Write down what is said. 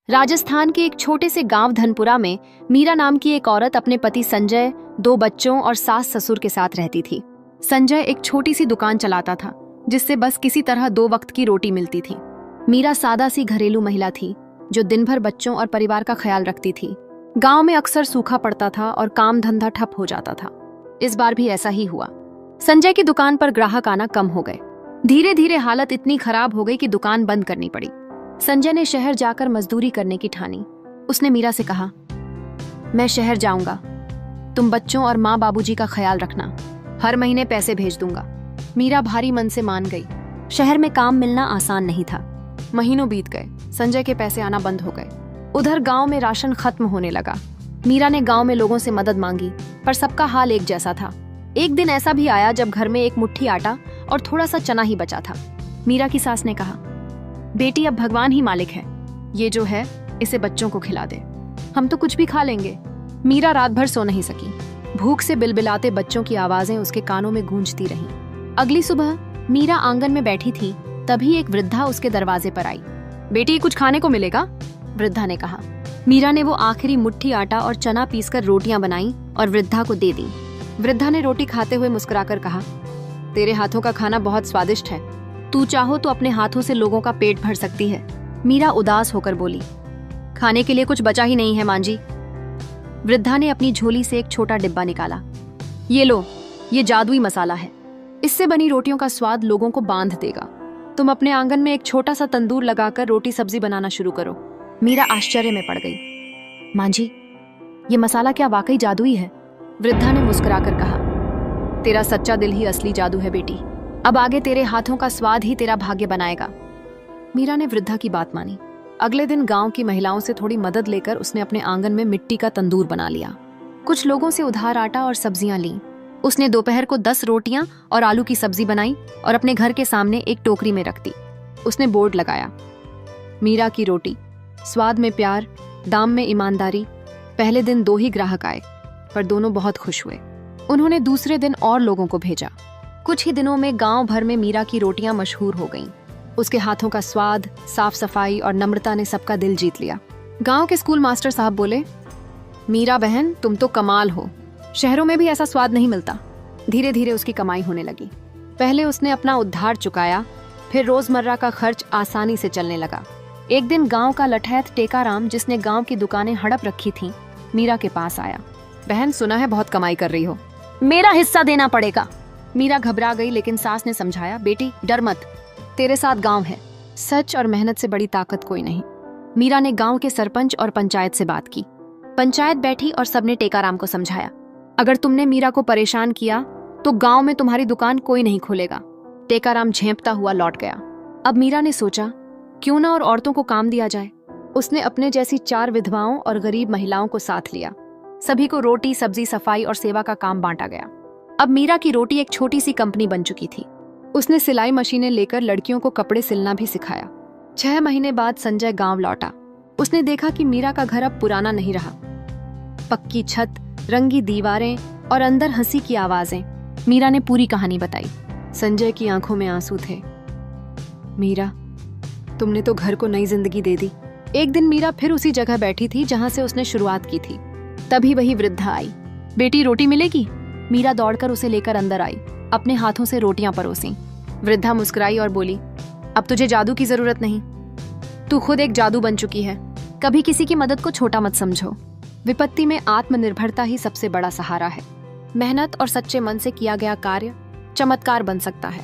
राजस्थान के एक छोटे से गांव धनपुरा में मीरा नाम की एक औरत अपने पति संजय, 2 बच्चों और सास ससुर के साथ रहती थी। संजय एक छोटी सी दुकान चलाता था जिससे बस किसी तरह 2 वक्त की रोटी मिलती थी। मीरा सादा सी घरेलू महिला थी जो दिन भर बच्चों और परिवार का ख्याल रखती थी। गांव में अक्सर सूखा पड़ता था और काम धंधा ठप हो जाता था। इस बार भी ऐसा ही हुआ। संजय की दुकान पर ग्राहक आना कम हो गए। धीरे धीरे हालत इतनी खराब हो गई कि दुकान बंद करनी पड़ी। संजय ने शहर जाकर मजदूरी करने की ठानी। उसने मीरा से कहा, मैं शहर जाऊंगा, तुम बच्चों और माँ बाबूजी का ख्याल रखना, हर महीने पैसे भेज दूंगा। मीरा भारी मन से मान गई। शहर में काम मिलना आसान नहीं था। महीनों बीत गए, संजय के पैसे आना बंद हो गए। उधर गांव में राशन खत्म होने लगा। मीरा ने गांव में लोगों से मदद मांगी, पर सबका हाल एक जैसा था। एक दिन ऐसा भी आया जब घर में एक मुट्ठी आटा और थोड़ा सा चना ही बचा था। मीरा की सास ने कहा, बेटी अब भगवान ही मालिक है, ये जो है इसे बच्चों को खिला दे, हम तो कुछ भी खा लेंगे। मीरा रात भर सो नहीं सकी। भूख से बिलबिलाते बच्चों की आवाजें उसके कानों में गूंजती रहीं। अगली सुबह मीरा आंगन में बैठी थी, तभी एक वृद्धा उसके दरवाजे पर आई। बेटी कुछ खाने को मिलेगा? वृद्धा ने कहा। मीरा ने वो आखिरी मुट्ठी आटा और चना पीसकर रोटियां बनाई और वृद्धा को दे दी। वृद्धा ने रोटी खाते हुए मुस्कुराकर कहा, तेरे हाथों का खाना बहुत स्वादिष्ट है, तू चाहो तो अपने हाथों से लोगों का पेट भर सकती है। मीरा उदास होकर बोली, खाने के लिए कुछ बचा ही नहीं है मां जी। वृद्धा ने अपनी झोली से एक छोटा डिब्बा निकाला। ये लो, ये जादुई मसाला है, इससे बनी रोटियों का स्वाद लोगों को बांध देगा। तुम अपने आंगन में एक छोटा सा तंदूर लगाकर रोटी सब्जी बनाना शुरू करो। मीरा आश्चर्य में पड़ गई। मां जी, ये मसाला क्या वाकई जादुई है? वृद्धा ने मुस्कुराकर कहा, तेरा सच्चा दिल ही असली जादू है बेटी, अब आगे तेरे हाथों का स्वाद ही तेरा भाग्य बनाएगा। मीरा ने वृद्धा की बात मानी। अगले दिन गांव की महिलाओं से थोड़ी मदद लेकर उसने अपने आंगन में मिट्टी का तंदूर बना लिया। कुछ लोगों से उधार आटा और सब्जियां लीं। उसने दोपहर को 10 रोटियां और आलू की सब्जी बनाई और अपने घर के सामने एक टोकरी में रख दी। उसने बोर्ड लगाया, मीरा की रोटी, स्वाद में प्यार, दाम में ईमानदारी। पहले दिन 2 ही ग्राहक आए, पर दोनों बहुत खुश हुए। उन्होंने दूसरे दिन और लोगों को भेजा। कुछ ही दिनों में गांव भर में मीरा की रोटियां मशहूर हो गईं। उसके हाथों का स्वाद, साफ सफाई और नम्रता ने सबका दिल जीत लिया। गांव के स्कूल मास्टर साहब बोले, मीरा बहन, तुम तो कमाल हो, शहरों में भी ऐसा स्वाद नहीं मिलता। धीरे धीरे उसकी कमाई होने लगी। पहले उसने अपना उद्धार चुकाया, फिर रोजमर्रा का खर्च आसानी से चलने लगा। एक दिन गांव का लठैत टेकाराम, जिसने गांव की दुकानें हड़प रखी थीं, मीरा के पास आया। बहन, सुना है बहुत कमाई कर रही हो, मेरा हिस्सा देना पड़ेगा। मीरा घबरा गई, लेकिन सास ने समझाया, बेटी डर मत, तेरे साथ गांव है, सच और मेहनत से बड़ी ताकत कोई नहीं। मीरा ने गांव के सरपंच और पंचायत से बात की। पंचायत बैठी और सबने टेकाराम को समझाया, अगर तुमने मीरा को परेशान किया तो गांव में तुम्हारी दुकान कोई नहीं खोलेगा। टेकाराम झेंपता हुआ लौट गया। अब मीरा ने सोचा, क्यों ना और औरतों को काम दिया जाए। उसने अपने जैसी 4 विधवाओं और गरीब महिलाओं को साथ लिया। सभी को रोटी, सब्जी, सफाई और सेवा का काम बांटा गया। अब मीरा की रोटी एक छोटी सी कंपनी बन चुकी थी। उसने सिलाई मशीनें लेकर लड़कियों को कपड़े सिलना भी सिखाया। 6 महीने बाद संजय गांव लौटा। उसने देखा कि मीरा का घर अब पुराना नहीं रहा। पक्की छत, रंगी दीवारें और अंदर हंसी की आवाजें। मीरा ने पूरी कहानी बताई। संजय की आंखों में आंसू थे। मीरा, तुमने तो घर को नई जिंदगी दे दी। एक दिन मीरा फिर उसी जगह बैठी थी जहां से उसने शुरुआत की थी। तभी वही वृद्धा आई। बेटी, रोटी मिलेगी? मीरा दौड़कर उसे लेकर अंदर आई, अपने हाथों से रोटियां परोसी। वृद्धा मुस्कुराई और बोली, अब तुझे जादू की जरूरत नहीं, तू खुद एक जादू बन चुकी है। कभी किसी की मदद को छोटा मत समझो। विपत्ति में आत्मनिर्भरता ही सबसे बड़ा सहारा है। मेहनत और सच्चे मन से किया गया कार्य चमत्कार बन सकता है।